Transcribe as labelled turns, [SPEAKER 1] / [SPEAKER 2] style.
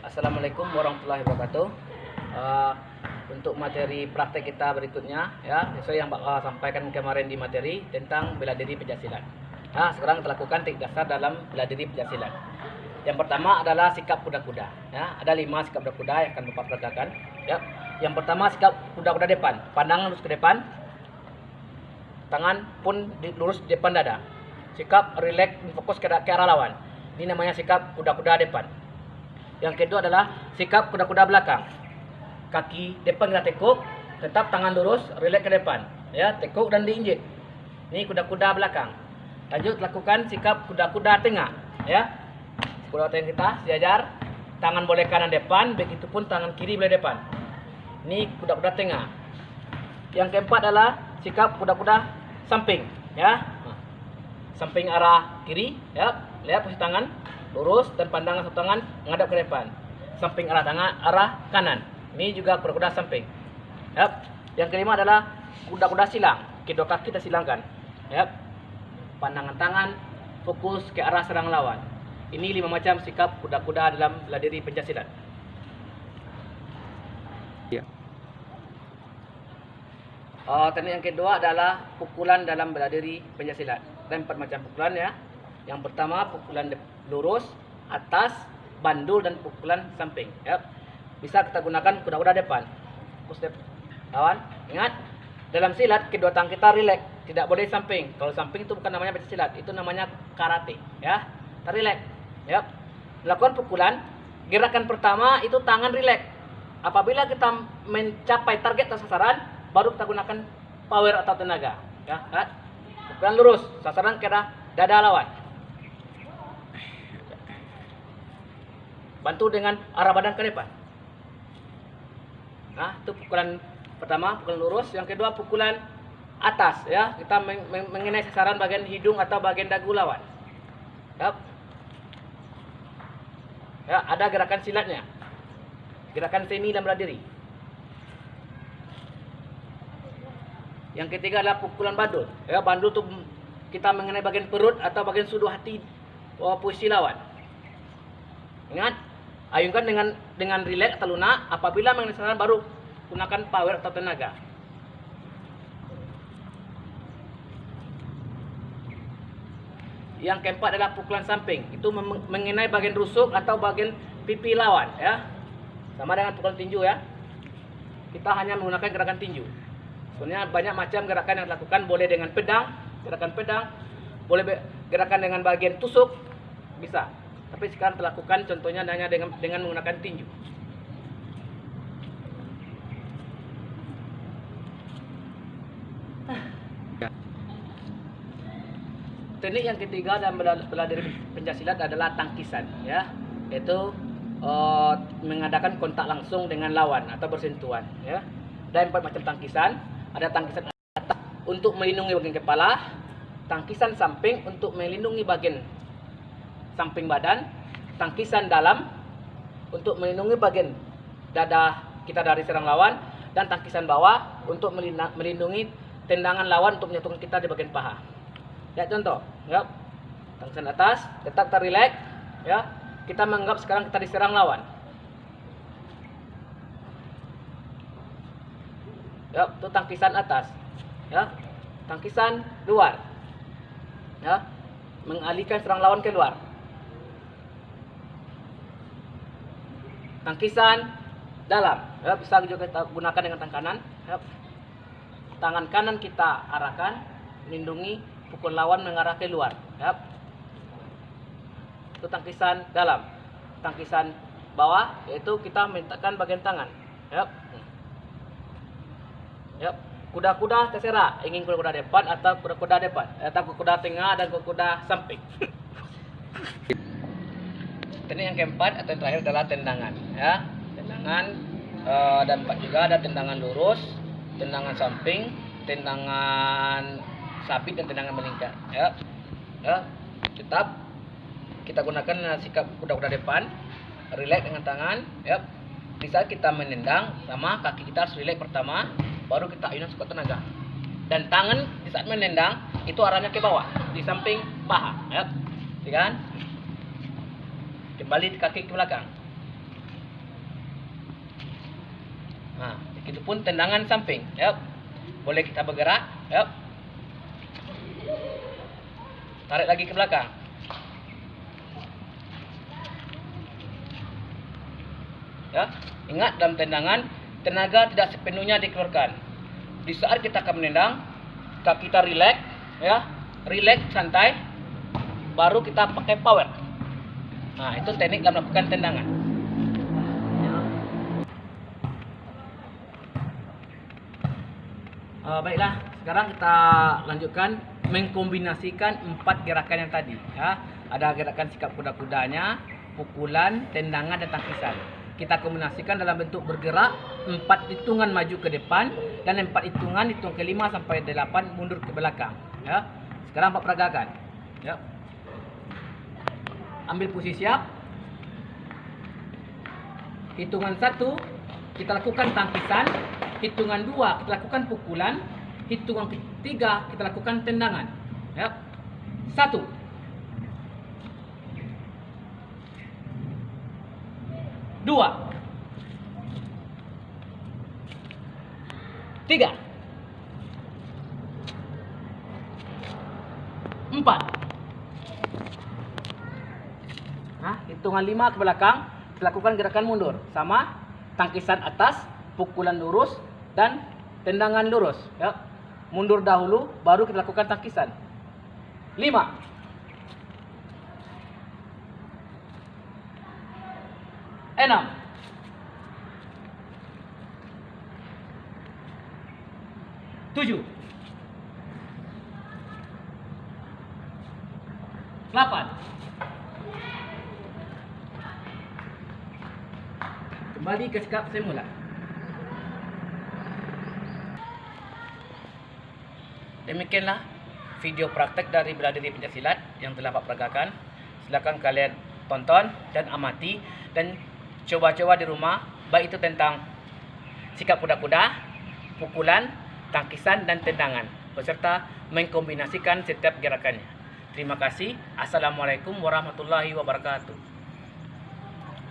[SPEAKER 1] Assalamualaikum warahmatullahi wabarakatuh. Uh, untuk materi praktek kita berikutnya, ya, sesuai yang Pak sampaikan kemarin di materi tentang bela diri pencak-silat. Nah, sekarang kita lakukan teknik dasar dalam bela diri pencak-silat. Yang pertama adalah sikap kuda-kuda. Ya, ada 5 sikap kuda-kuda yang akan Bapak peragakan. Ya, yang pertama sikap kuda-kuda depan, pandangan lurus ke depan, tangan pun lurus di depan dada. Sikap rileks, fokus ke arah lawan. Ini namanya sikap kuda-kuda depan. Yang kedua adalah sikap kuda-kuda belakang. Kaki depan kita tekuk, tetap tangan lurus, rileks ke depan. Ya, tekuk dan diinjek. Ini kuda-kuda belakang. Lanjut lakukan sikap kuda-kuda tengah. Ya, kuda tengah kita sejajar, tangan boleh kanan depan, begitupun tangan kiri boleh depan. Ini kuda-kuda tengah. Yang keempat adalah sikap kuda-kuda samping. Ya, samping arah kiri. Ya, lihat posisi tangan lurus dan pandangan satu tangan menghadap ke depan. Samping arah tangan arah kanan. Ini juga kuda-kuda samping. Yap. Yang kelima adalah kuda-kuda silang. Kedua kaki kita silangkan. Yap. Pandangan tangan fokus ke arah serang lawan. Ini 5 macam sikap kuda-kuda dalam bela diri pencak-silat.
[SPEAKER 2] Ya.
[SPEAKER 1] Teknik yang kedua adalah pukulan dalam bela diri pencak-silat. Ada 4 macam pukulan ya. Yang pertama pukulan lurus, atas, bandul dan pukulan samping. Yap. Bisa kita gunakan kuda-kuda depan. Fokus lawan. Ingat, dalam silat kedua tangan kita rileks, tidak boleh samping. Kalau samping itu bukan namanya pencak-silat, itu namanya karate. Ya, kita rileks. Yap. Melakukan pukulan, gerakan pertama itu tangan rileks. Apabila kita mencapai target atau sasaran, baru kita gunakan power atau tenaga. Ya, kan? Pukulan lurus, sasaran ke dada lawan. Bantu dengan arah badan ke depan. Nah, itu pukulan pertama, pukulan lurus. Yang kedua pukulan atas, ya. Kita mengenai sasaran bagian hidung atau bagian dagu lawan. Yap. Ya, ada gerakan silatnya. Gerakan semi dan bela diri. Yang ketiga adalah pukulan bandul. Ya, bandul itu kita mengenai bagian perut atau bagian sudu hati posisi lawan. Ingat, ayunkan dengan rileks atau lunak. Apabila mengenai sasaran baru gunakan power atau tenaga. Yang keempat adalah pukulan samping. Itu mengenai bagian rusuk atau bagian pipi lawan, ya. Sama dengan pukulan tinju, ya. Kita hanya menggunakan gerakan tinju. Sebenarnya banyak macam gerakan yang dilakukan, boleh dengan pedang, gerakan pedang, boleh gerakan dengan bagian tusuk, bisa. Tapi sekarang terlakukan contohnya hanya dengan menggunakan tinju.
[SPEAKER 2] Ya.
[SPEAKER 1] Teknik yang ketiga dalam bela diri pencak-silat adalah tangkisan, ya, yaitu mengadakan kontak langsung dengan lawan atau bersentuhan, ya. Ada 4 macam tangkisan. Ada tangkisan atas untuk melindungi bagian kepala, tangkisan samping untuk melindungi bagian samping badan, tangkisan dalam untuk melindungi bagian dada kita dari serang lawan, dan tangkisan bawah untuk melindungi tendangan lawan untuk menyatukan kita di bagian paha. Ya, contoh, ya. Tangkisan atas, tetap rileks, ya. Kita menganggap sekarang kita diserang lawan. Ya, itu tangkisan atas. Ya. Tangkisan luar. Ya. Mengalihkan serang lawan ke luar. Tangkisan dalam, ya, bisa juga kita gunakan dengan tangan kanan, ya. Tangan kanan kita arahkan melindungi pukul lawan mengarah ke luar, ya. Itu tangkisan dalam. Tangkisan bawah yaitu kita mentakkan bagian tangan, ya. Ya, kuda-kuda terserah ingin kuda-kuda depan atau kuda-kuda depan, atau kuda tengah dan kuda samping. Teknik yang keempat atau yang terakhir adalah tendangan, ya. Tendangan dan 4 juga ada tendangan lurus, tendangan samping, tendangan sabit dan tendangan melingkar, ya. Ya, tetap kita gunakan sikap kuda-kuda depan, rileks dengan tangan, ya. Di saat kita menendang, sama kaki kita harus rileks pertama, baru kita ayunan sekuat tenaga. Dan tangan di saat menendang itu arahnya ke bawah, di samping paha, ya. Kan? Kembali kaki ke belakang. Nah, begitupun tendangan samping. Yap. Boleh kita bergerak. Yap. Tarik lagi ke belakang. Ya, ingat dalam tendangan tenaga tidak sepenuhnya dikeluarkan. Di saat kita akan menendang, kita rileks, ya, rileks santai, baru kita pakai power. Nah, itu teknik dalam melakukan tendangan. Baiklah, sekarang kita lanjutkan mengkombinasikan 4 gerakan yang tadi. Ya, ada gerakan sikap kuda-kudanya, pukulan, tendangan, dan tangkisan. Kita kombinasikan dalam bentuk bergerak, 4 hitungan maju ke depan dan 4 hitungan, hitung ke-5 sampai 8 mundur ke belakang. Ya, sekarang Pak peragakan. Ya, ambil posisi siap. Hitungan 1 kita lakukan tangkisan, hitungan 2 kita lakukan pukulan, hitungan ketiga kita lakukan tendangan. Ya, 1, 2, 3, 4. Nah, hitungan 5 ke belakang, kita lakukan gerakan mundur. Sama, tangkisan atas, pukulan lurus, dan tendangan lurus. Ya. Mundur dahulu, baru kita lakukan tangkisan. 5, 6, 7, 8. Kembali ke sikap semula. Demikianlah video praktek dari bela diri pencaksilat yang telah Pak peragakan. Silakan kalian tonton dan amati dan coba-coba di rumah, baik itu tentang sikap kuda-kuda, pukulan, tangkisan, dan tendangan, beserta mengkombinasikan setiap gerakannya. Terima kasih. Assalamualaikum warahmatullahi wabarakatuh.